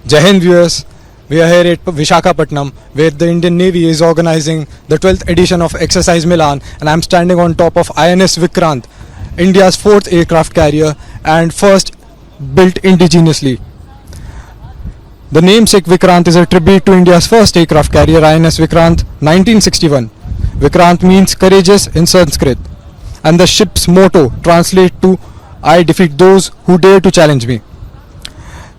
Jai Hind viewers, we are here at Visakhapatnam where the Indian Navy is organizing the 12th edition of Exercise Milan, and I am standing on top of INS Vikrant, India's 4th aircraft carrier and first built indigenously. The namesake Vikrant is a tribute to India's first aircraft carrier INS Vikrant 1961. Vikrant means courageous in Sanskrit, and the ship's motto translates to I defeat those who dare to challenge me.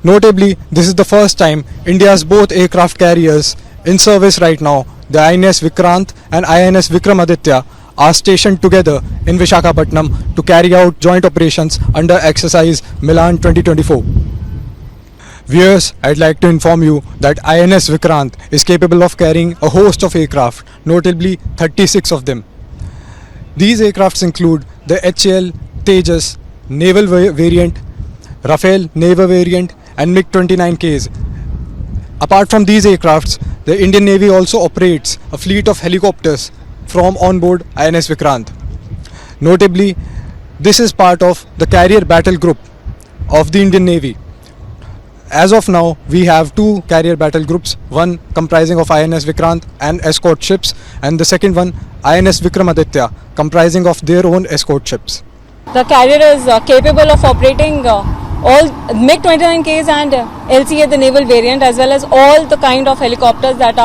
Notably, this is the first time India's both aircraft carriers in service right now, the INS Vikrant and INS Vikramaditya, are stationed together in Visakhapatnam to carry out joint operations under Exercise Milan 2024. Viewers, I'd like to inform you that INS Vikrant is capable of carrying a host of aircraft, notably 36 of them. These aircrafts include the HAL Tejas Naval variant, Rafale Naval variant and MiG-29Ks. Apart from these aircrafts, the Indian Navy also operates a fleet of helicopters from onboard INS Vikrant. Notably, this is part of the carrier battle group of the Indian Navy. As of now, we have two carrier battle groups, one comprising of INS Vikrant and escort ships, and the second one, INS Vikramaditya, comprising of their own escort ships. The carrier is capable of operating all MiG-29Ks and LCA, the naval variant, as well as all the kind of helicopters that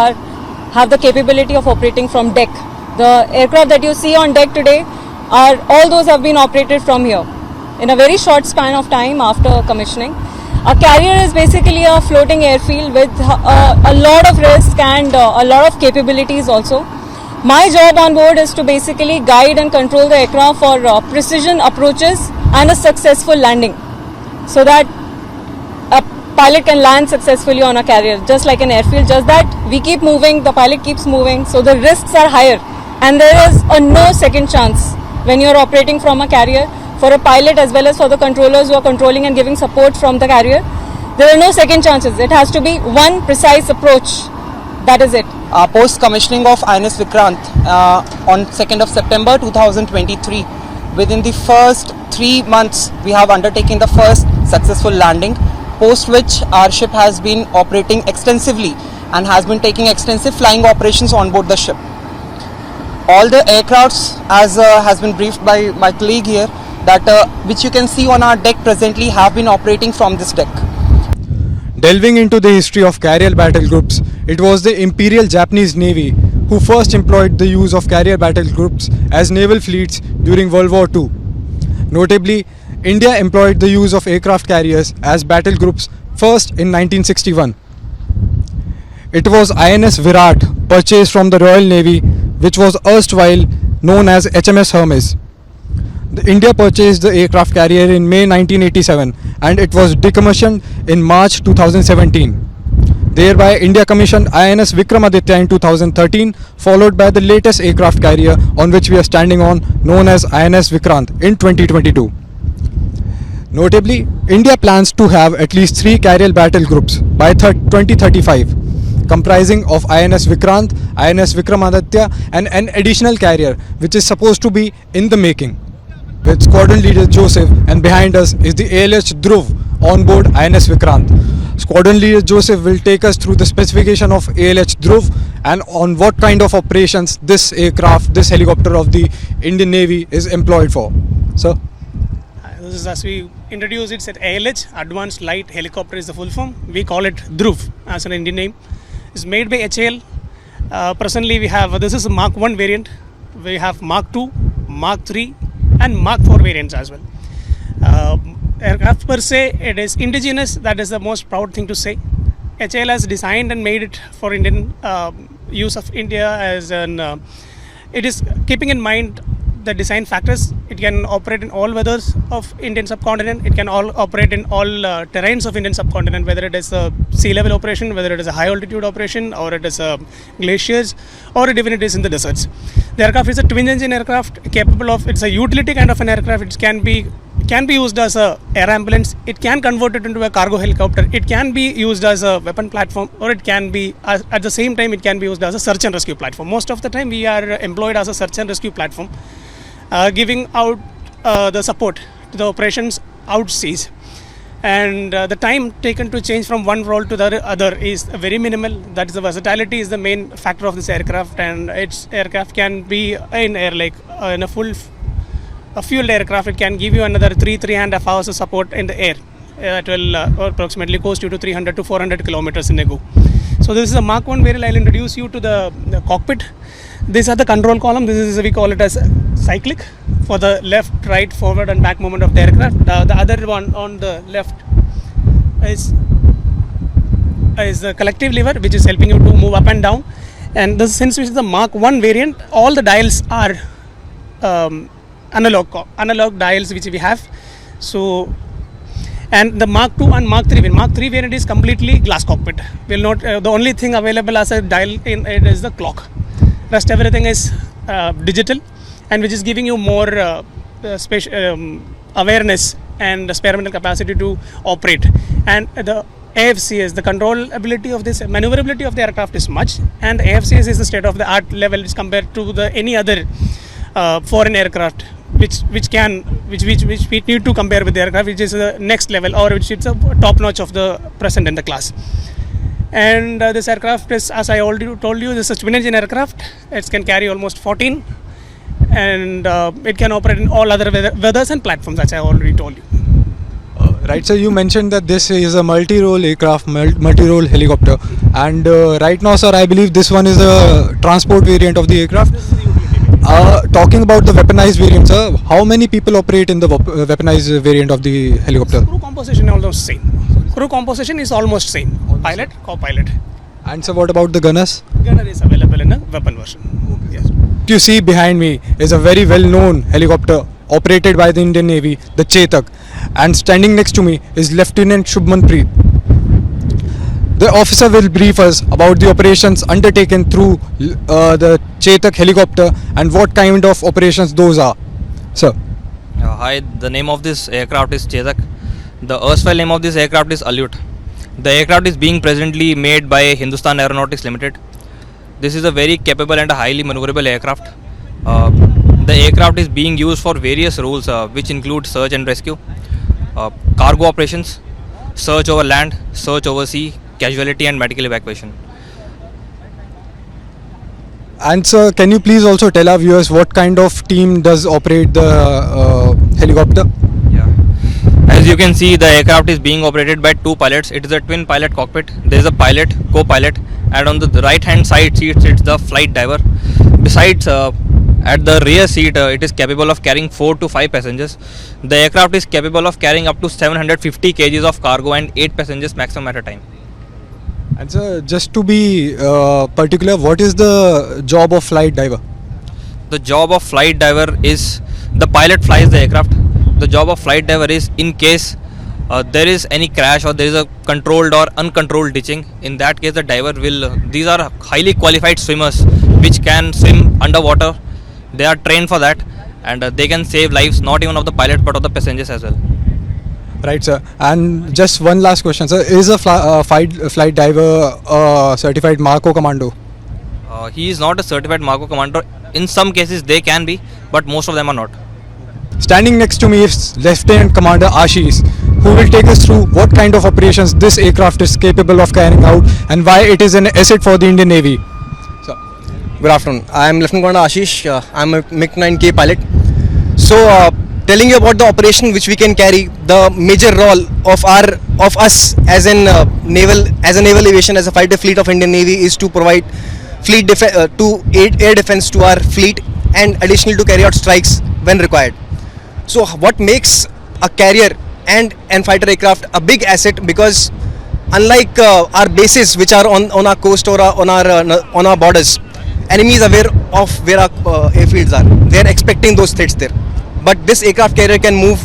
have the capability of operating from deck. The aircraft that you see on deck today, all those have been operated from here in a very short span of time after commissioning. A carrier is basically a floating airfield with a lot of risk and a lot of capabilities also. My job on board is to basically guide and control the aircraft for precision approaches and a successful landing, so that a pilot can land successfully on a carrier, just like an airfield. Just that we keep moving, the pilot keeps moving, so the risks are higher, and there is a no second chance when you are operating from a carrier. For a pilot as well as for the controllers who are controlling and giving support from the carrier, there are no second chances. It has to be one precise approach. That is it. Post-commissioning of INS Vikrant on 2nd of September 2023, within the first 3 months, we have undertaken the first successful landing, post which our ship has been operating extensively and has been taking extensive flying operations on board the ship. All the aircrafts, as has been briefed by my colleague here, that which you can see on our deck presently, have been operating from this deck. Delving into the history of carrier battle groups, it was the Imperial Japanese Navy who first employed the use of carrier battle groups as naval fleets during World War II. Notably, India employed the use of aircraft carriers as battle groups first in 1961. It was INS Virat, purchased from the Royal Navy, which was erstwhile known as HMS Hermes. India purchased the aircraft carrier in May 1987 and it was decommissioned in March 2017. Thereby, India commissioned INS Vikramaditya in 2013, followed by the latest aircraft carrier on which we are standing on, known as INS Vikrant, in 2022. Notably, India plans to have at least 3 carrier battle groups by 2035, comprising of INS Vikrant, INS Vikramaditya and an additional carrier which is supposed to be in the making, with Squadron Leader Joseph, and behind us is the ALH Dhruv on board INS Vikrant. Squadron Leader Joseph will take us through the specification of ALH Dhruv and on what kind of operations this aircraft, this helicopter of the Indian Navy is employed for. So, this is, as we introduced, it's at ALH, Advanced Light Helicopter is the full form. We call it Dhruv as an Indian name. It's made by HAL. Presently we have, this is a Mark 1 variant. We have Mark 2, Mark 3 and Mark 4 variants as well. Aircraft per se, it is indigenous. That is the most proud thing to say. HAL has designed and made it for Indian use of India as an, it is keeping in mind the design factors. It can operate in all weathers of Indian subcontinent. It can all operate in all terrains of Indian subcontinent, whether it is a sea level operation, whether it is a high altitude operation, or it is glaciers, or even it is in the deserts. The aircraft is a twin engine aircraft capable of, it's a utility kind of an aircraft. It can be used as a air ambulance. It can convert it into a cargo helicopter. It can be used as a weapon platform, or it can be, at the same time, it can be used as a search and rescue platform. Most of the time we are employed as a search and rescue platform, giving out the support to the operations out seas. and the time taken to change from one role to the other is very minimal. That is, the versatility is the main factor of this aircraft, and its aircraft can be in air, like in a fueled aircraft. It can give you another 3.5 hours of support in the air. It will approximately cost you to 300 to 400 kilometers in a go. So this is a Mark 1 variant. I'll introduce you to the cockpit. These are the control column. This is, we call it as cyclic, for the left, right, forward and back movement of the aircraft. The other one on the left is the collective lever, which is helping you to move up and down. And this, since this is the Mark 1 variant, all the dials are analog dials which we have. So, and the Mark 2 and Mark 3 variant. Mark 3 variant is completely glass cockpit. Will not the only thing available as a dial in it is the clock. Rest everything is digital, and which is giving you more awareness and experimental capacity to operate. And the AFCS, the control ability of this, maneuverability of the aircraft is much, and the AFCS is the state of the art level as compared to the any other foreign aircraft, which we need to compare with the aircraft, which is the next level, or which is a top notch of the present in the class. And this aircraft is, as I already told you, this is a twin engine aircraft. It can carry almost 14, and it can operate in all other weathers and platforms, as I already told you. Right, so you mentioned that this is a multi-role aircraft, multi-role helicopter, and right now, sir, I believe this one is a transport variant of the aircraft. Talking about the weaponized variant, sir, how many people operate in the weaponized variant of the helicopter? Crew composition is almost same. Crew composition is almost same. Pilot, co-pilot. And so what about the gunners? Gunner is available in a weapon version. Yes. What you see behind me is a very well-known helicopter operated by the Indian Navy, the Chetak, and standing next to me is Lieutenant Shubman Preet. The officer will brief us about the operations undertaken through the Chetak helicopter and what kind of operations those are. Sir. Hi, the name of this aircraft is Chetak. The erstwhile name of this aircraft is Alyut. The aircraft is being presently made by Hindustan Aeronautics Limited. This is a very capable and a highly maneuverable aircraft. The aircraft is being used for various roles, which include search and rescue, cargo operations, search over land, search over sea, casualty and medical evacuation. And sir, can you please also tell our viewers what kind of team does operate the helicopter? Yeah. As you can see, the aircraft is being operated by two pilots. It is a twin pilot cockpit. There is a pilot, co-pilot, and on the right hand side seat sits the flight diver. Besides, at the rear seat, it is capable of carrying 4 to 5 passengers. The aircraft is capable of carrying up to 750 kgs of cargo and 8 passengers maximum at a time. And sir, just to be particular, what is the job of flight diver? The job of flight diver is, the pilot flies the aircraft. The job of flight diver is, in case there is any crash or there is a controlled or uncontrolled ditching, in that case the diver will, these are highly qualified swimmers which can swim underwater. They are trained for that, and they can save lives not even of the pilot but of the passengers as well. Right, sir. And just one last question, sir. Is a flight diver certified Marco Commando? He is not a certified Marco Commando. In some cases they can be, but most of them are not. Standing next to me is Lieutenant Commander Ashish, who will take us through what kind of operations this aircraft is capable of carrying out and why it is an asset for the Indian Navy. So, good afternoon. I am Lieutenant Commander Ashish. I am a MiG-9K pilot. So, telling you about the operation which we can carry, the major role of us as a naval aviation, as a fighter fleet of Indian Navy, is to provide to aid air defense to our fleet, and additionally to carry out strikes when required. So what makes a carrier and fighter aircraft a big asset, because unlike our bases which are on our coast or on our borders, enemy is aware of where our airfields are. They are expecting those threats there. But this aircraft carrier can move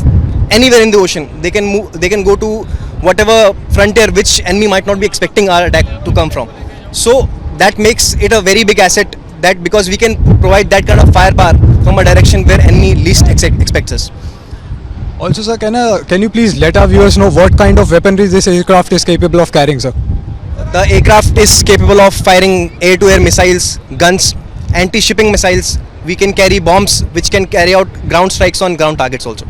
anywhere in the ocean. They can go to whatever frontier which enemy might not be expecting our attack to come from. So that makes it a very big asset, that because we can provide that kind of firepower from a direction where enemy least expects us. also, sir, can you please let our viewers know what kind of weaponry this aircraft is capable of carrying, sir? The aircraft is capable of firing air-to-air missiles, guns, anti-shipping missiles. We can carry bombs which can carry out ground strikes on ground targets also.